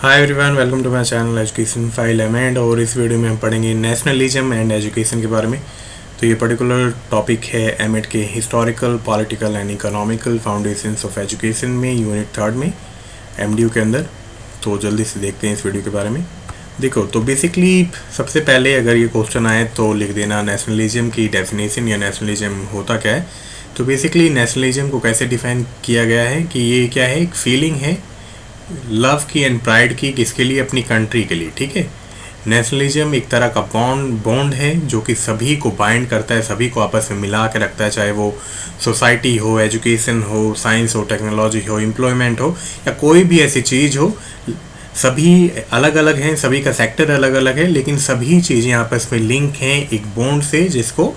Hi everyone, welcome to my channel education file amend. और इस video में हम पढ़ेंगे नेशनलिज्म एंड एजुकेशन के बारे में। तो ये पर्टिकुलर टॉपिक है एमएड के historical, political and economical foundations of education में, यूनिट 3 में, एमडीयू के अंदर। तो जल्दी से देखते हैं इस वीडियो के बारे में। देखो, तो बेसिकली सबसे पहले अगर ये क्वेश्चन आए तो लिख देना नेशनलिज्म की डेफिनेशन या नेशनलिज्म होता क्या है। तो बेसिकली नेशनलिज्म को कैसे डिफाइन किया गया है कि ये क्या है, एक फीलिंग है लव की एंड प्राइड की, किसके लिए, अपनी कंट्री के लिए। ठीक है, नेशनलिज्म एक तरह का बॉन्ड है जो कि सभी को बाइंड करता है, सभी को आपस में मिला के रखता है, चाहे वो सोसाइटी हो, एजुकेशन हो, साइंस हो, टेक्नोलॉजी हो, एम्प्लॉयमेंट हो, या कोई भी ऐसी चीज़ हो। सभी अलग अलग हैं, सभी का सेक्टर अलग अलग है, लेकिन सभी चीज़ें आपस में लिंक हैं एक बॉन्ड से, जिसको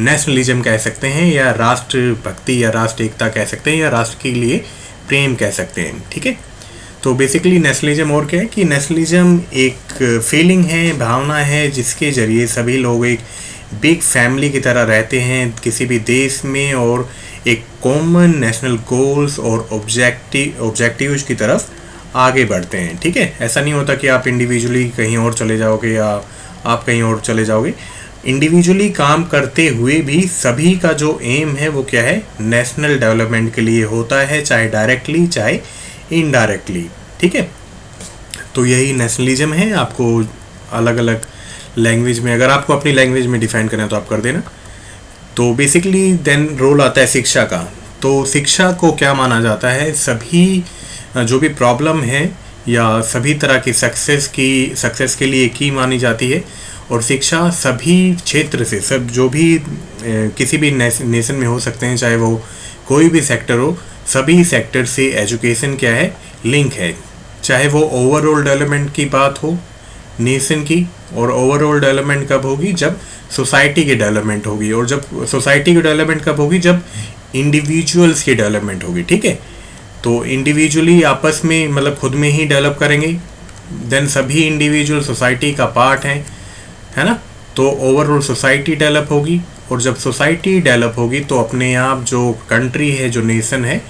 नेशनलिज्म कह सकते हैं, या राष्ट्र भक्ति या राष्ट्र एकता कह सकते हैं, या राष्ट्र के लिए प्रेम कह सकते हैं। ठीक है, तो बेसिकली नेशनलिज्म और क्या है कि नेशनलिज्म एक फीलिंग है, भावना है, जिसके ज़रिए सभी लोग एक बिग फैमिली की तरह रहते हैं किसी भी देश में, और एक कॉमन नेशनल गोल्स और ऑब्जेक्टिव्स की तरफ आगे बढ़ते हैं। ठीक है, ऐसा नहीं होता कि आप इंडिविजुअली कहीं और चले जाओगे या आप कहीं और चले जाओगे। इंडिविजुअली काम करते हुए भी सभी का जो एम है वो क्या है, नेशनल डेवलपमेंट के लिए होता है, चाहे डायरेक्टली चाहे इनडायरेक्टली। ठीक है, तो यही नेशनलिज्म है। आपको अलग अलग लैंग्वेज में, अगर आपको अपनी लैंग्वेज में डिफाइन करना है तो आप कर देना। तो बेसिकली देन रोल आता है शिक्षा का। तो शिक्षा को क्या माना जाता है, सभी जो भी प्रॉब्लम है या सभी तरह की सक्सेस के लिए की मानी जाती है। और शिक्षा सभी क्षेत्र से, सब जो भी किसी भी नेशन में हो सकते हैं, चाहे वो कोई भी सेक्टर हो, सभी सेक्टर से एजुकेशन क्या है, लिंक है। चाहे वो ओवरऑल डेवलपमेंट की बात हो नेशन की, और ओवरऑल डेवलपमेंट कब होगी, जब सोसाइटी की डेवलपमेंट होगी, और जब सोसाइटी की डेवलपमेंट कब होगी, जब इंडिविजुअल्स की डेवलपमेंट होगी। ठीक है, तो इंडिविजुअली आपस में मतलब खुद में ही डेवलप करेंगे, देन सभी इंडिविजुअल सोसाइटी का पार्ट है ना। तो ओवरऑल सोसाइटी डेवलप होगी, और जब सोसाइटी डेवलप होगी तो अपने आप जो कंट्री है, जो नेशन है,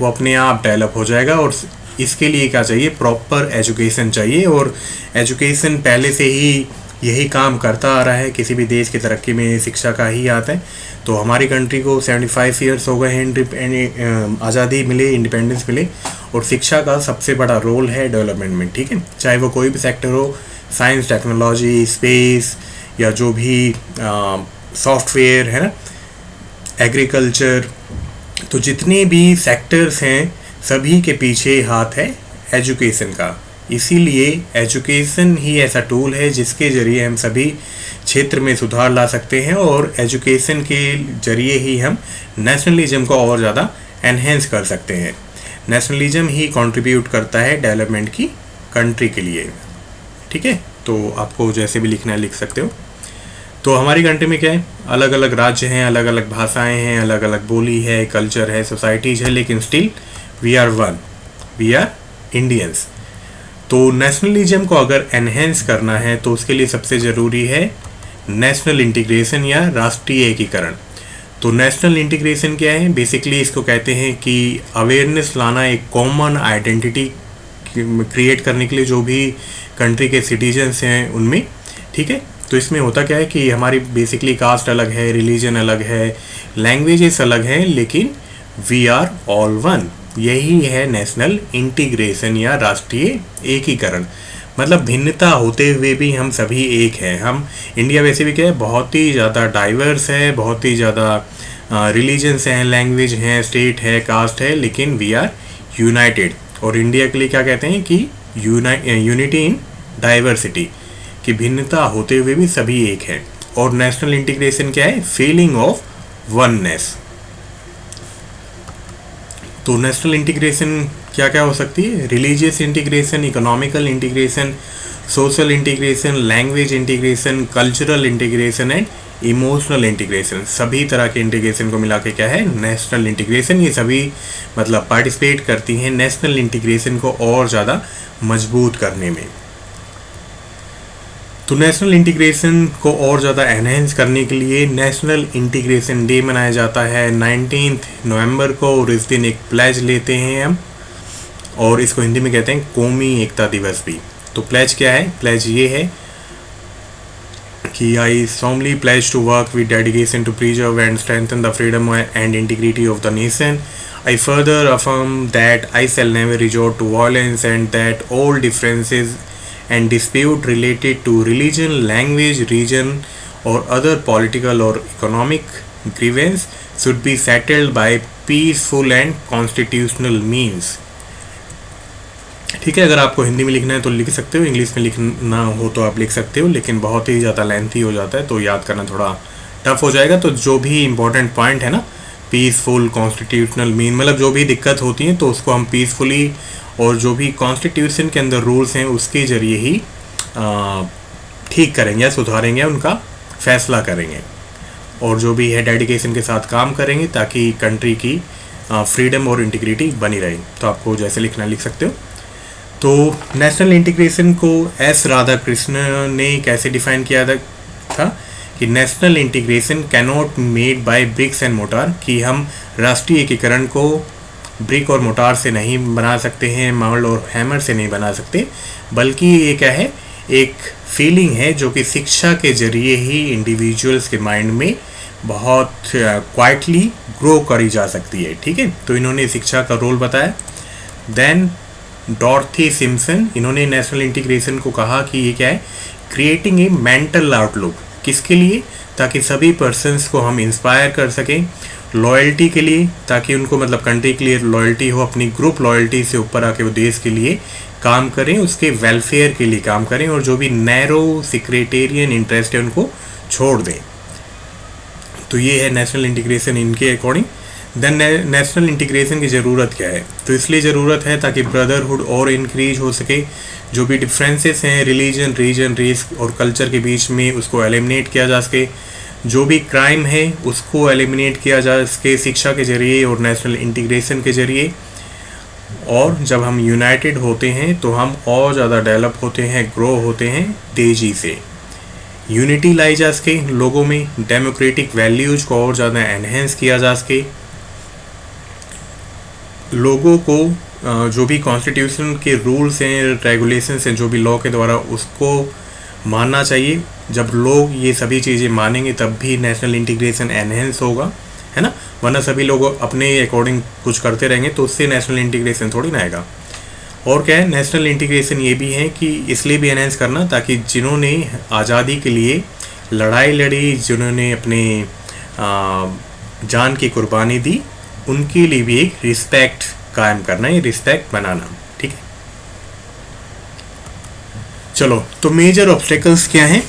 वो अपने आप डेवलप हो जाएगा। और इसके लिए क्या चाहिए, प्रॉपर एजुकेशन चाहिए। और एजुकेशन पहले से ही यही काम करता आ रहा है, किसी भी देश की तरक्की में शिक्षा का ही आता है। तो हमारी कंट्री को 75 ईयर्स हो गए हैं, आज़ादी मिले, इंडिपेंडेंस मिले, और शिक्षा का सबसे बड़ा रोल है डेवलपमेंट में। ठीक है, चाहे वो कोई भी सेक्टर हो, साइंस, टेक्नोलॉजी, स्पेस, या जो भी सॉफ्टवेयर है ना, एग्रीकल्चर, तो जितने भी सेक्टर्स हैं सभी के पीछे हाथ है एजुकेशन का। इसीलिए एजुकेशन ही ऐसा टूल है जिसके ज़रिए हम सभी क्षेत्र में सुधार ला सकते हैं, और एजुकेशन के ज़रिए ही हम नेशनलिज्म को और ज़्यादा एनहेंस कर सकते हैं। नेशनलिज्म ही कंट्रीब्यूट करता है डेवलपमेंट की कंट्री के लिए। ठीक है, तो आपको जैसे भी लिखना है लिख सकते हो। तो हमारी कंट्री में क्या है, अलग अलग राज्य हैं, अलग अलग भाषाएं हैं, अलग अलग बोली है, कल्चर है, सोसाइटीज है, लेकिन still we are one, we are Indians. तो नेशनलिज्म को अगर एनहेंस करना है तो उसके लिए सबसे ज़रूरी है नेशनल इंटीग्रेशन या राष्ट्रीय एकीकरण। तो नेशनल इंटीग्रेशन क्या है, बेसिकली इसको कहते हैं कि अवेयरनेस लाना, एक कॉमन आइडेंटिटी क्रिएट करने के लिए जो भी कंट्री के सिटीजन्स हैं उनमें। ठीक है, तो इसमें होता क्या है कि हमारी बेसिकली कास्ट अलग है, रिलीजन अलग है, लैंग्वेजेस अलग हैं, लेकिन वी आर ऑल वन। यही है नेशनल इंटीग्रेशन या राष्ट्रीय एकीकरण। मतलब भिन्नता होते हुए भी हम सभी एक हैं। हम इंडिया वैसे भी क्या है, बहुत ही ज़्यादा डाइवर्स है, बहुत ही ज़्यादा रिलीजन्स हैं, लैंग्वेज हैं, स्टेट है, कास्ट है, लेकिन वी आर यूनाइटेड। और इंडिया के लिए क्या कहते हैं कि यूनिटी इन डाइवर्सिटी, कि भिन्नता होते हुए भी सभी एक हैं। और नेशनल इंटीग्रेशन क्या है, फीलिंग ऑफ वननेस। तो नेशनल इंटीग्रेशन क्या क्या हो सकती है, religious integration, economical integration, social integration, language integration, cultural integration and emotional integration. सभी तरह के इंटीग्रेशन को मिला के क्या है, नेशनल इंटीग्रेशन। ये सभी मतलब पार्टिसिपेट करती हैं नेशनल इंटीग्रेशन को और ज़्यादा मजबूत करने में। तो नेशनल इंटीग्रेशन को और ज़्यादा एनहेंस करने के लिए नेशनल इंटीग्रेशन डे मनाया जाता है 19 नवंबर को, और इस दिन एक प्लेज लेते हैं हम और इसको हिंदी में कहते हैं कौमी एकता दिवस भी। तो प्लेज क्या है? प्लेज ये है कि आई solemnly pledge to work with dedication to preserve and strengthen the freedom and integrity of the nation. I further affirm that I shall never resort to violence and that all differences and dispute related to religion, language, region or other political or economic grievance should be settled by peaceful and constitutional means. ठीक है, अगर आपको हिंदी में लिखना है तो लिख सकते हो, इंग्लिश में लिखना हो तो आप लिख सकते हो, लेकिन बहुत ही ज़्यादा लेंथी हो जाता है तो याद करना थोड़ा टफ हो जाएगा। तो जो भी इंपॉर्टेंट पॉइंट है ना, पीसफुल, कॉन्स्टिट्यूशनल मीन, मतलब जो भी दिक्कत होती है तो उसको हम पीसफुली और जो भी कॉन्स्टिट्यूशन के अंदर रूल्स हैं उसके ज़रिए ही ठीक करेंगे या सुधारेंगे, उनका फैसला करेंगे, और जो भी है डेडिकेशन के साथ काम करेंगे ताकि कंट्री की फ्रीडम और इंटीग्रिटी बनी रहे। तो आपको जैसे लिखना लिख सकते हो। तो नेशनल इंटीग्रेशन को एस राधाकृष्ण ने कैसे डिफाइन किया था कि national integration cannot made by bricks and mortar, कि हम राष्ट्रीय एकीकरण को ब्रिक और मोटार से नहीं बना सकते हैं, मार्बल और हैमर से नहीं बना सकते, बल्कि ये क्या है, एक फीलिंग है जो कि शिक्षा के जरिए ही इंडिविजुअल्स के माइंड में बहुत क्वाइटली ग्रो करी जा सकती है। ठीक है, तो इन्होंने शिक्षा का रोल बताया। देन डॉर्थी सिम्पसन, इन्होंने नेशनल इंटीग्रेशन को कहा कि ये क्या है, क्रिएटिंग ए मेंटल आउटलुक, किसके लिए, ताकि सभी पर्सन्स को हम इंस्पायर कर सकें, लॉयल्टी के लिए, ताकि उनको मतलब कंट्री के लिए लॉयल्टी हो, अपनी ग्रुप लॉयल्टी से ऊपर आके वो देश के लिए काम करें, उसके वेलफेयर के लिए काम करें, और जो भी नैरो सेक्रेटेरियन इंटरेस्ट है उनको छोड़ दें। तो ये है नेशनल इंटीग्रेशन इनके अकॉर्डिंग। देन नेशनल इंटीग्रेशन की ज़रूरत क्या है? तो इसलिए ज़रूरत है ताकि ब्रदरहुड और इंक्रीज हो सके, जो भी डिफरेंसेस हैं रिलीजन, रीजन, रेस और कल्चर के बीच में उसको एलिमिनेट किया जा सके, जो भी क्राइम है उसको एलिमिनेट किया जा सके शिक्षा के ज़रिए और नेशनल इंटीग्रेशन के ज़रिए। और जब हम यूनाइटेड होते हैं तो हम और ज़्यादा डेवलप होते हैं, ग्रो होते हैं तेज़ी से। यूनिटी लाई जा सके लोगों में, डेमोक्रेटिक वैल्यूज़ को और ज़्यादा एनहेंस किया जा सके, लोगों को जो भी कॉन्स्टिट्यूशन के रूल्स हैं, रेगुलेशंस हैं, जो भी लॉ के द्वारा, उसको मानना चाहिए। जब लोग ये सभी चीज़ें मानेंगे तब भी नेशनल इंटीग्रेशन एनहेंस होगा, है ना, वरना सभी लोग अपने अकॉर्डिंग कुछ करते रहेंगे तो उससे नेशनल इंटीग्रेशन थोड़ी ना आएगा। और क्या है, नेशनल इंटीग्रेशन ये भी है कि इसलिए भी एनहेंस करना ताकि जिन्होंने आज़ादी के लिए लड़ाई लड़ी, जिन्होंने अपने जान की कुर्बानी दी, उनके लिए भी एक रिस्पेक्ट कायम करना, ये रिस्पेक्ट बनाना। ठीक है, चलो, तो मेजर ऑब्स्टेकल्स क्या हैं?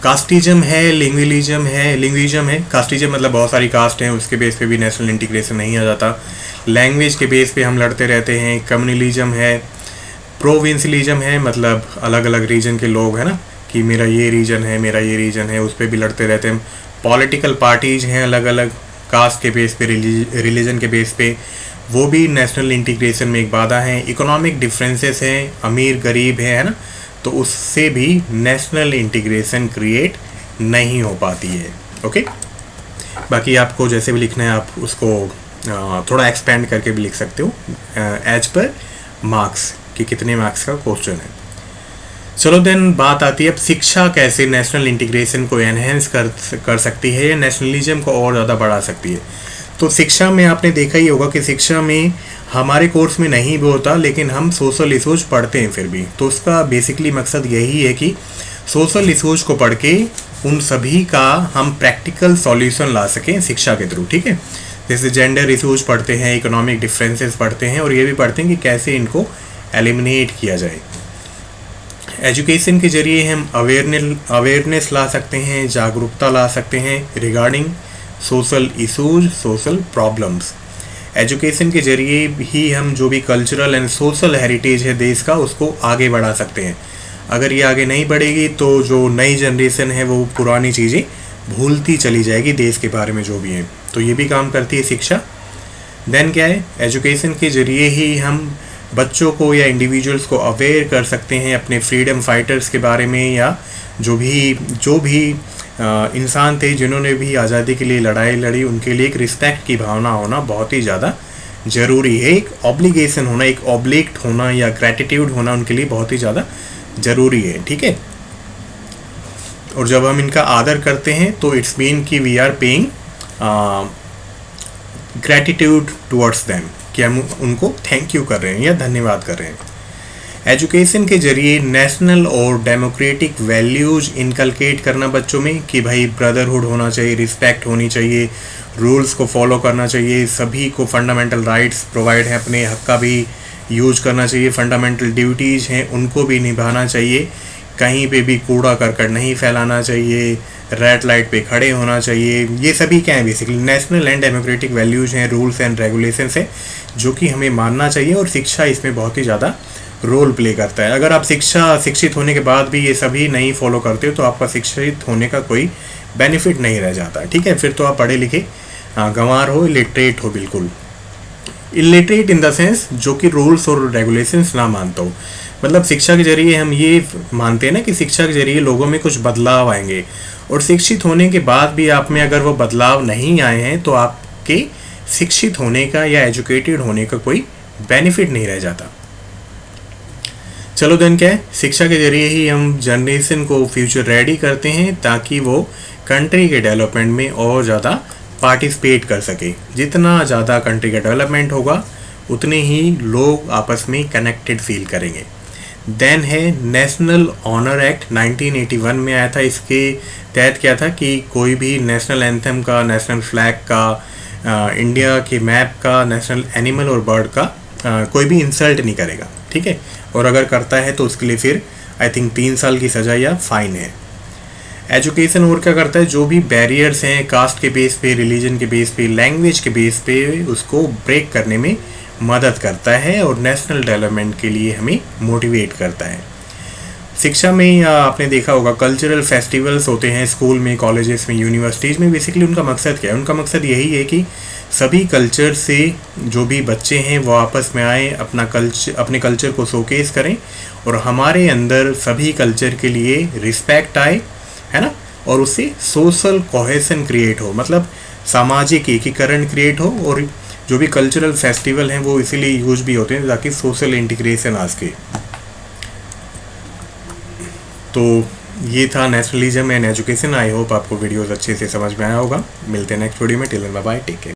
कास्टिज्म है, लिंग्विज्म है। कास्टिज्म मतलब बहुत सारी कास्ट हैं, उसके बेस पे भी नेशनल इंटीग्रेशन नहीं आ जाता। लैंग्वेज के बेस पे हम लड़ते रहते हैं। कम्युनलिज्म है, प्रोविंशियलिज्म है, मतलब अलग अलग रीजन के लोग हैं ना, कि मेरा ये रीजन है, मेरा ये रीजन है, उस पर भी लड़ते रहते हैं। पॉलिटिकल पार्टीज हैं अलग अलग, कास्ट के बेस पे, रिलीजन के बेस पे, वो भी नेशनल इंटीग्रेशन में एक बाधा है। इकोनॉमिक डिफरेंसेस हैं, अमीर गरीब है ना, तो उससे भी नेशनल इंटीग्रेशन क्रिएट नहीं हो पाती है। ओके, बाकी आपको जैसे भी लिखना है आप उसको थोड़ा एक्सपेंड करके भी लिख सकते हो एज पर मार्क्स, कि कितने मार्क्स का क्वेश्चन है। चलो, देन बात आती है अब शिक्षा कैसे नेशनल इंटीग्रेशन को एनहेंस कर सकती है या नेशनलिज्म को और ज़्यादा बढ़ा सकती है। तो शिक्षा में आपने देखा ही होगा कि शिक्षा में हमारे कोर्स में नहीं भी होता, लेकिन हम सोशल इशूज पढ़ते हैं फिर भी। तो उसका बेसिकली मकसद यही है कि सोशल इशूज को पढ़ के उन सभी का हम प्रैक्टिकल सॉल्यूशन ला सकें शिक्षा के थ्रू। ठीक है, जैसे जेंडर इशूज पढ़ते हैं, इकोनॉमिक डिफरेंसेस पढ़ते हैं, और ये भी पढ़ते हैं कि कैसे इनको एलिमिनेट किया जाए। एजुकेशन के ज़रिए हम अवेयरनेस ला सकते हैं, जागरूकता ला सकते हैं regarding social issues, social problems. Education के ज़रिए ही हम जो भी कल्चरल एंड सोशल हेरिटेज है देश का, उसको आगे बढ़ा सकते हैं। अगर ये आगे नहीं बढ़ेगी तो जो नई जनरेशन है वो पुरानी चीज़ें भूलती चली जाएगी देश के बारे में जो भी है। तो ये भी काम करती है शिक्षा। देन क्या है, एजुकेशन के ज़रिए ही हम बच्चों को या इंडिविजुअल्स को अवेयर कर सकते हैं अपने फ्रीडम फाइटर्स के बारे में, या जो भी इंसान थे जिन्होंने भी आज़ादी के लिए लड़ाई लड़ी, उनके लिए एक रिस्पेक्ट की भावना होना बहुत ही ज़्यादा ज़रूरी है। एक ऑब्लिगेशन होना, एक ऑब्लिक्ट होना या ग्रैटिट्यूड होना उनके लिए बहुत ही ज़्यादा ज़रूरी है, ठीक है। और जब हम इनका आदर करते हैं तो इट्स मीन कि we are paying gratitude towards them, कि हम उनको थैंक यू कर रहे हैं या धन्यवाद कर रहे हैं। एजुकेशन के जरिए नेशनल और डेमोक्रेटिक वैल्यूज़ इनकलकेट करना बच्चों में, कि भाई ब्रदरहुड होना चाहिए, रिस्पेक्ट होनी चाहिए, रूल्स को फॉलो करना चाहिए, सभी को फंडामेंटल राइट्स प्रोवाइड हैं, अपने हक का भी यूज करना चाहिए, फंडामेंटल ड्यूटीज़ हैं उनको भी निभाना चाहिए, कहीं पे भी कूड़ा करकट नहीं फैलाना चाहिए, रेड लाइट पे खड़े होना चाहिए। ये सभी क्या है, basically national and democratic values हैं, रूल्स एंड रेगुलेशंस हैं जो कि हमें मानना चाहिए, और शिक्षा इसमें बहुत ही ज़्यादा रोल प्ले करता है। अगर आप शिक्षित होने के बाद भी ये सभी नहीं फॉलो करते हो तो आपका शिक्षित होने का कोई बेनिफिट नहीं रह जाता, ठीक है। फिर तो आप पढ़े लिखे गंवार हो, इलिटरेट हो, बिल्कुल इलिटरेट इन द सेंस जो कि रूल्स और रेगुलेशंस ना मानता हो। मतलब शिक्षा के जरिए हम ये मानते हैं ना कि शिक्षा के जरिए लोगों में कुछ बदलाव आएंगे, और शिक्षित होने के बाद भी आप में अगर वो बदलाव नहीं आए हैं तो आपके शिक्षित होने का या एजुकेटेड होने का कोई बेनिफिट नहीं रह जाता। चलो देन क्या है, शिक्षा के जरिए ही हम जनरेशन को फ्यूचर रेडी करते हैं ताकि वो कंट्री के डेवलपमेंट में और ज़्यादा पार्टिसिपेट कर सके। जितना ज़्यादा कंट्री का डेवलपमेंट होगा उतने ही लोग आपस में कनेक्टेड फील करेंगे। देन है नेशनल ऑनर एक्ट 1981 में आया था। इसके तहत क्या था कि कोई भी नेशनल एंथम का, नेशनल फ्लैग का, इंडिया के मैप का, नेशनल एनिमल और बर्ड का कोई भी इंसल्ट नहीं करेगा, ठीक है। और अगर करता है तो उसके लिए फिर आई थिंक 3 साल की सज़ा या फाइन है। एजुकेशन और क्या करता है, जो भी बैरियर्स हैं कास्ट के बेस पे, रिलीजन के बेस पे, लैंग्वेज के बेस पे, उसको ब्रेक करने में मदद करता है और नेशनल डेवलपमेंट के लिए हमें मोटिवेट करता है। शिक्षा में आपने देखा होगा कल्चरल फेस्टिवल्स होते हैं स्कूल में, कॉलेजेस में, यूनिवर्सिटीज़ में। बेसिकली उनका मकसद क्या है, उनका मकसद यही है कि सभी कल्चर से जो भी बच्चे हैं वो आपस में आए, अपने कल्चर को शोकेस करें, और हमारे अंदर सभी कल्चर के लिए रिस्पेक्ट आए, है ना, और उससे सोशल कोहेसन क्रिएट हो, मतलब सामाजिक एकीकरण क्रिएट हो। और जो भी कल्चरल फेस्टिवल हैं वो इसीलिए यूज भी होते हैं ताकि सोशल इंटीग्रेशन आ सके। तो ये था nationalism and education. I hope आपको वीडियोस अच्छे से समझ में आया होगा। मिलते हैं नेक्स्ट वीडियो में। Till then bye bye, take care.